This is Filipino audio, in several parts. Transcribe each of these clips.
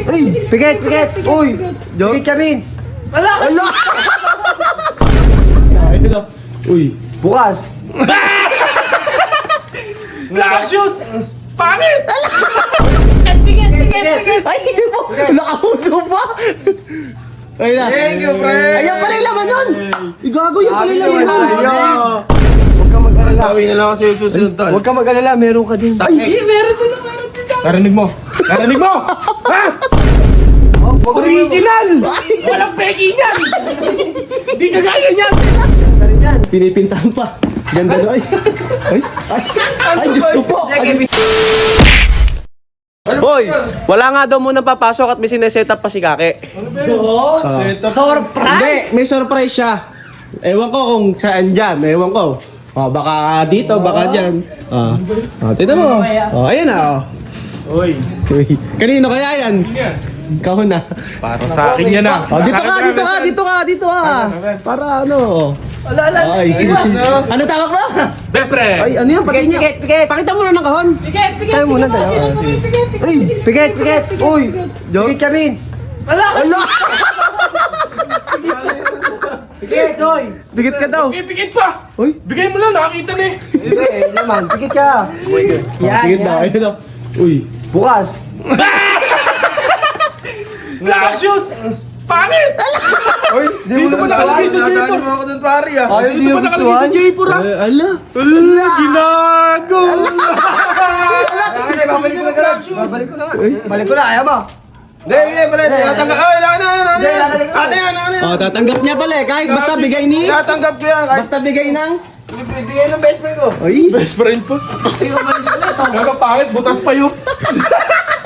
Ay, pikit, pikit. Uy, pikit ka, Vince. Wala! Ala! Uy, bukas. Black shoes! Pangit! Ay, hindi mo. Nakapuso pa. Ay na. Thank you, pre. Ayan pala yung laman nun. Igago yung pala yung laman nun. Huwag ka mag-alala. Tawin na lang ako sa susunod, tol. Huwag ka mag-alala, meron ka din. Ay, meron din ako, meron din ako. Narinig mo? Narinig mo? Ha? Original! Walang peki niyan! Hindi ka gaya niyan! Pinipintahan pa. Ganda no. Ay. Ay, Diyos ko po. Hoy, wala nga daw muna papasok at may sineset up pa si Kake. Surprise! Hindi, may surprise siya. Ewan ko kung saan dyan. Ewan ko. Baka dito, baka dyan. Tignan mo. Ayan na. Uy, Uy, kanino kaya yan? Ikaw na. para sa akin yan ah. Dito ka. Para ano. Ay. Ano tawag mo? Best friend! Ay, ano yan? Pati niya. Pakita mo na ng kahon. Tayo muna dalawa. Ay, pikit. Uy, pikit ka, Vince. Wala! Ala! Pikit, oy! Pikit ka daw. Pikit pa! Uy, Bigay mo lang, nakakita na eh. hindi naman. Pikit ka. Pikit daw. Ayun daw. Uy, bukas. Black shoes! Pangit! Uy, Dito pa nakalagay sa Nadali J4. mo ako dun, pare, ah. Ay, Dito pa nakalagay sa J4 ah. Ala. Ala, ginago! Babalik ko na nga. Balik ko na, ayaw mo. Hindi, pre. Tatanggap. Ay, ate, Oh, tatanggap niya pala eh. Kahit basta bigay ni... Tatanggap ko yan. Basta bigay ng... Bigay ng best friend ko. Ay, Best friend po. Nakapangit, butas pa yun.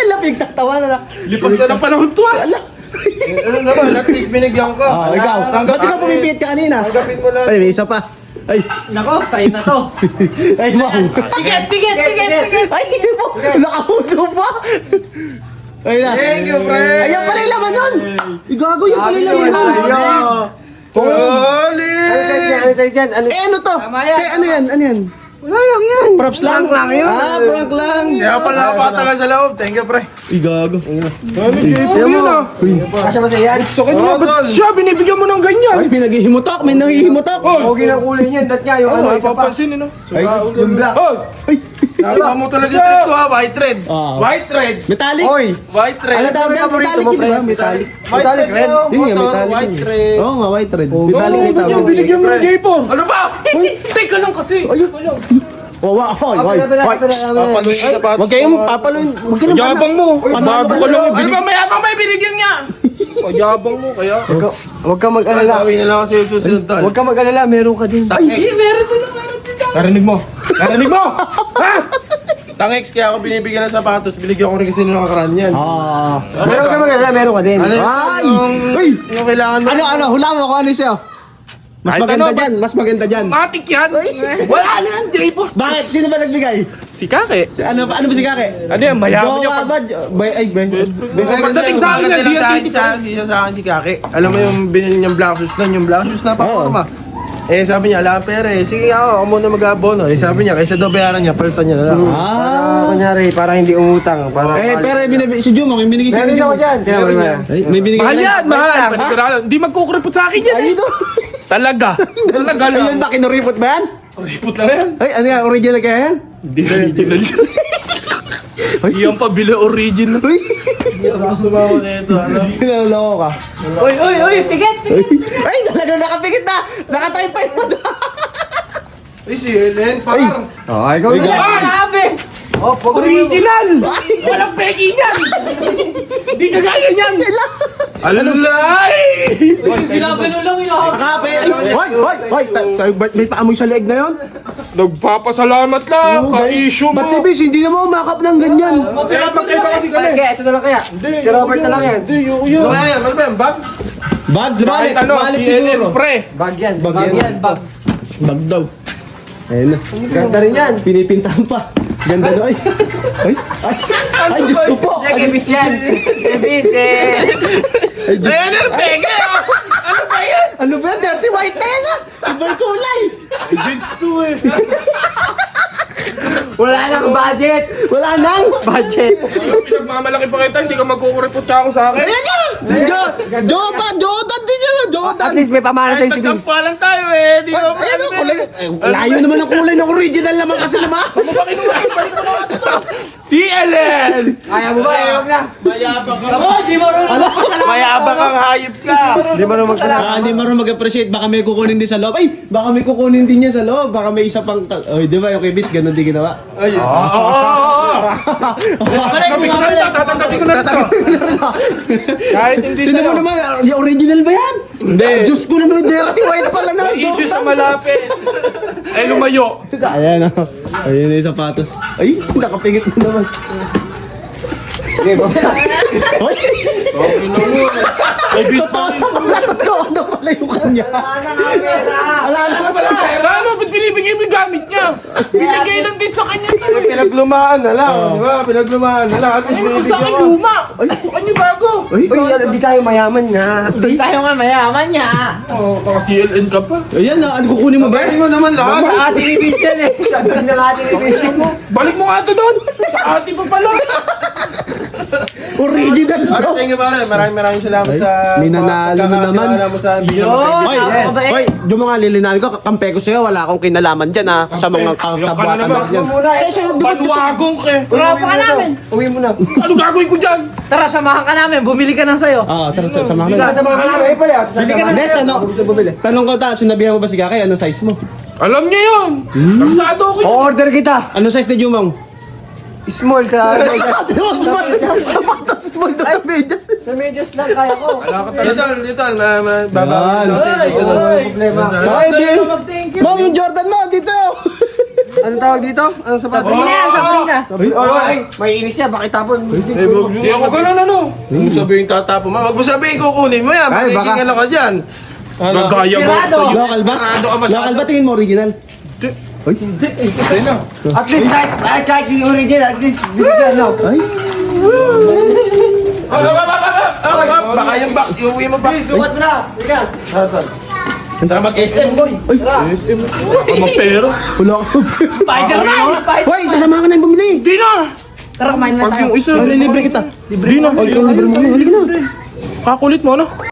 labig tatawa na. Lipas na ng panahon to ah. Ala. Ano naman, at least binigyan ko. Ikaw. Ba't ikaw pumipihit ka kanina? Tanggapin mo lang. Ay, may isa pa. Ay, Nako, sa'yo na to. ay, wow. Pikit! Ay, hindi mo. Nakapuso pa. Ay na. Thank you, pre. Ayan pala yung laman nun. Igago yung pala yung laman nun. Holy! Ano size yan? Eh, ano to? Ano yan? Ano yan? Wala lang yan. Props lang. Prank lang yun. Prank lang. Kaya pala napatagal sa loob. Thank you, pre. Igago. J4 yun ah. Kasya ba sa'yan? Sakit Oo, mo, ba't tol. siya binibigyan mo ng ganyan? Ay, pinaghihimutok. May nanghihimutok. Oy! ng kulay niyan. Ba't nga yung Ay, papansin no? Ay, yung black. Oy! Nakita mo talaga yung trip ko, ha? White red. Ah. White red. Metallic. White red. Ano tawag yan? Metallic yun, di ba? Metallic. Metallic red. Yun nga, metallic. White red. Oo nga, white red. Metallic Metallic na yung tawag. tawag. Binigyan mo ng J4. Ano ba? Teka lang kasi. Oh, wow. Hoy. Papaluin sa sapatos. Huwag kayong papaluin. Huwag kayong Yabang mo. Panalo Bago ka ka lang. Ano ba mayabang may binigyan niya? Yabang mo kaya. Huwag ka mag-alala. Tawin na lang ako sa susunod, tol. Huwag ka mag-alala, meron ka din. Ay, meron din ako. Narinig mo? Narinig mo? Ha? Tangex, kaya ako binibigyan ng sapatos. Binigyan ko rin kasi nung nakaraan yan. Meron ka mag-alala, meron ka din. Ano Ay! Uy! Yung kailangan mo. Ano, hula mo kung ano siya. Mas Kahit maganda ano, dyan, mas maganda dyan. Matik yan. Wala na yan, J4. Bakit? Sino ba nagbigay? Si Kake. Ano ba si Kake? Ano yan, mayaman niya Jowa pa. ba? Ay, Pagdating sa akin yan, di yan Siya sa akin si Kaki. Alam mo yung binili niyang black shoes na, yung black shoes na paporma. Eh sabi niya, ala pera eh. Sige ako muna mag-abono. Eh sabi niya, kaysa daw bayaran niya, palitan niya na lang. Kunyari, para hindi umutang. Pero si Jumong, yung binigay sa Jumong. May binigay Mahal yan, mahal. Panigurado. Hindi magkukuripot sa akin yan. Ay, ito. Talaga. Talaga Ayun lang. ba, kinuripot ba yan? Kuripot lang yan. Ay, ano yan? Original kaya yan? Hindi original yan. Iyan pa bila original. Uy! Gusto ba ako nito? Ano? Pinaloko ka. Uy, pikit. Ay, talagang nakapikit na! Nakatype pa yun! Eh si Ellen, par. Ay, ikaw Ay! Sabi! Original! Walang peki niyan! Hindi ka gaya niyan! Alay! Ginagano lang yun! Nakape! Hoy! May paamoy sa leeg na yun? Nagpapasalamat lang! Ka-issue mo! Ba't si Bis, hindi naman umakap ng ganyan? Kaya magkaiba kasi kami! Ito na lang kaya? Si Robert na lang yan? Hindi, yun. Ano kaya yan? Ano ba yan? Bag? Bag, di ba? Kahit ano, Wallet CNN, siguro. pre! Bag yan. Bag daw. Ayun na. Ganda rin yan. Pinipintahan pa. Ganda no. Ay, Diyos ko po. Ay, Bis yan. Bis eh. Ayan ang peke! Ano ba yan? Ano ba yan? Dirty white na yan ah. Ibang kulay. Vince to eh! Wala nang budget! Wala nang budget! Pinagmamalaki pa kita, hindi ka magkukuripot ka ako sa akin. Jordan din yun! Jordan! At least may pamana sa isipin. Tagkampalan tayo eh. Di ba? Ayan o, kulay. Layo naman ang kulay ng original naman kasi naman. Ano ba kinuha? Balik mo na nga ito. Si Ellen! Kaya mo ba? Ayaw na. Mayabang ka. Ako, di mo rin. Mayabang kang hayop ka. Di mo rin hindi mo rin mag-appreciate. Baka may kukunin din sa loob. Ay, baka may kukunin din yan sa loob. Baka may isa pang... Oy, di ba yung kay Bis, ganun din ginawa. Ay, Tatanggapin ko na ito. Tatanggapin ko na ito. Kahit hindi Tignan mo sa'yo. naman, yung original ba yan? Hindi. Diyos ko naman, dirty white pala na. May issue sa malapit. Eh, lumayo. Ayan o. Ayan na yung sapatos. Ay, nakapingit mo naman. Hoy! Totoo na pala yung kanya. Wala na pala. Ano? Ba't binibigay mo yung gamit niya? Binigay lang din sa kanya. pinaglumaan na lang. Di ba? Pinaglumaan na lang. At least Ano sa akin binibigyan mo. luma? Sa kanya bago. Uy, hindi tayo mayaman nga. Hindi tayo nga mayaman nga. Oh, baka CLN ka pa. Ayan na, ano kukunin mo ba? Pwede mo naman lahat. Sa ating division eh. Sa ating division mo. Balik mo nga ito doon. Sa ate pa pala. Original Ano, bro. thank you pare. Maraming salamat sa... May nanalo na naman. pagkakatiwala mo sa video. Hoy, hoy, yung mga lilinawin ko, kampe ko sa'yo, wala akong kinalaman dyan ha, sa mga kasabuatan naman. dyan. Paluwagong ka. Wala pa ka namin. Uwi mo na. Ano gagawin ko dyan? Tara, samahan ka namin. Bumili ka ng sayo. Oo, tara, samahan mo. Samahan ka namin. Bili ka na. Hindi, tanong ko ta, sinabihan mo ba si Kakay, anong size mo? Alam niya yun. Kagsado ko yun. Order kita. Anong size ni Jumong? Small sa... Small. Sapatos small na sa medyas. Sa medyas lang kaya ko. Wala ka talaga. Dito, babawi Yan. ko sa susunod. problema. Bakit, Bill? Thank you. Mom, yung Jordan mo, dito! Anong tawag dito? Anong sapatos? Sabrina. Ay, may inis siya, bakit tapon? Hindi ako ganun ano. Huwag mo sabihin tatapo mo. Huwag mo sabihin kukunin mo yan. Ay, baka- Magiging ano ka dyan. Nagaya mo Pirado. sa'yo. Local ba? Sarado ka masyado. Local ba tingin mo original? Ay, At least kahit yung original, at least binigyan no. ay. Baka yung box, iuwi mo box. Sukat mo na. Sige. Tara mag-SM boy. Ay, Ang pera. wala ka. Spider-Man! Hoy, sasama ka na yung bumili. Hindi na. Tara, kumain na Pag tayo. yung isa. Ay, libre kita. Hindi na. Ay, libre mo. Halika na. Kakulit mo, no?